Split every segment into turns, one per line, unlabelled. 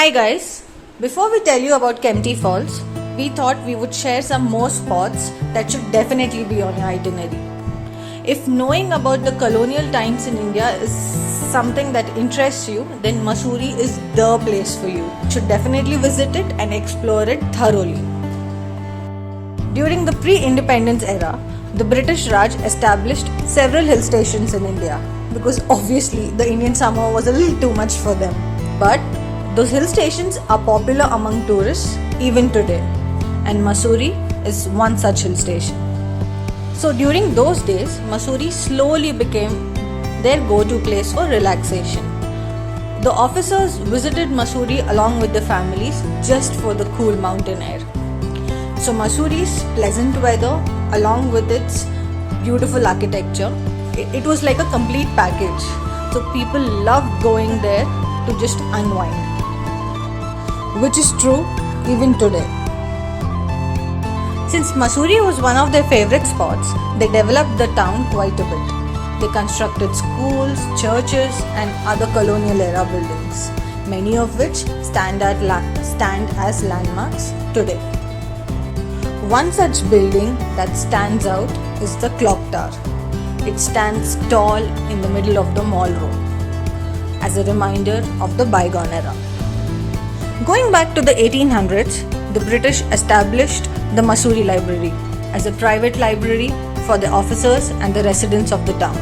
Hi guys, before we tell you about Kempty Falls, we thought we would share some more spots that should definitely be on your itinerary. If knowing about the colonial times in India is something that interests you, then Mussoorie is the place for you. You should definitely visit it and explore it thoroughly. During the pre-independence era, the British Raj established several hill stations in India because obviously the Indian summer was a little too much for them. But those hill stations are popular among tourists even today, and Mussoorie is one such hill station. So during those days, Mussoorie slowly became their go-to place for relaxation. The officers visited Mussoorie along with their families just for the cool mountain air. So Mussoorie's pleasant weather along with its beautiful architecture, it was like a complete package. So people loved going there to just unwind, which is true even today. Since Mussoorie was one of their favorite spots, they developed the town quite a bit. They constructed schools, churches and other colonial era buildings, many of which stand as landmarks today. One such building that stands out is the Clock Tower. It stands tall in the middle of the Mall Road as a reminder of the bygone era. Going back to the 1800s, the British established the Mussoorie Library as a private library for the officers and the residents of the town.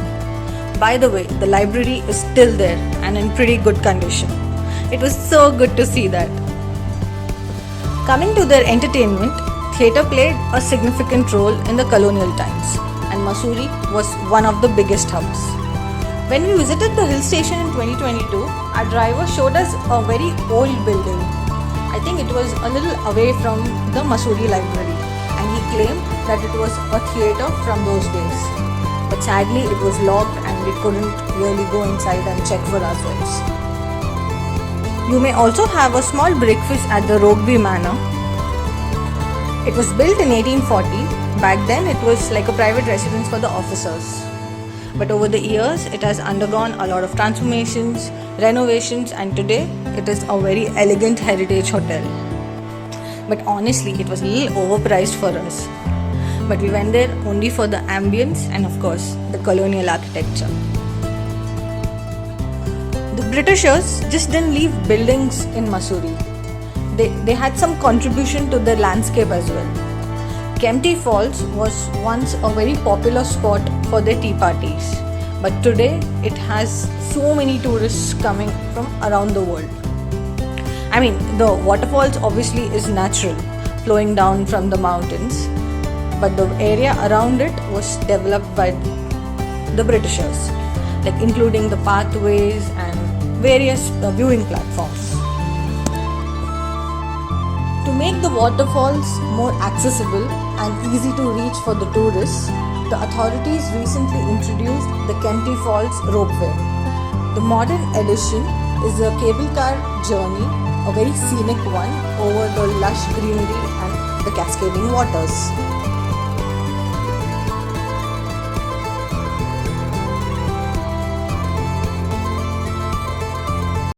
By the way, the library is still there and in pretty good condition. It was so good to see that. Coming to their entertainment, theatre played a significant role in the colonial times, and Mussoorie was one of the biggest hubs. When we visited the hill station in 2022, our driver showed us a very old building. I think it was a little away from the Mussoorie Library, and he claimed that it was a theatre from those days. But sadly, it was locked and we couldn't really go inside and check for ourselves. You may also have a small breakfast at the Rokeby Manor. It was built in 1840. Back then, it was like a private residence for the officers. But over the years, it has undergone a lot of transformations, renovations, and today it is a very elegant heritage hotel. But honestly, it was a little overpriced for us. But we went there only for the ambience and of course, the colonial architecture. The Britishers just didn't leave buildings in Mussoorie. They had some contribution to the landscape as well. Kempty Falls was once a very popular spot for their tea parties, but today it has so many tourists coming from around the world. I mean, the waterfalls obviously is natural, flowing down from the mountains, but the area around it was developed by the Britishers, like including the pathways and various viewing platforms. To make the waterfalls more accessible and easy to reach for the tourists, the authorities recently introduced the Kempty Falls Ropeway. The modern edition is a cable car journey, a very scenic one over the lush greenery and the cascading waters.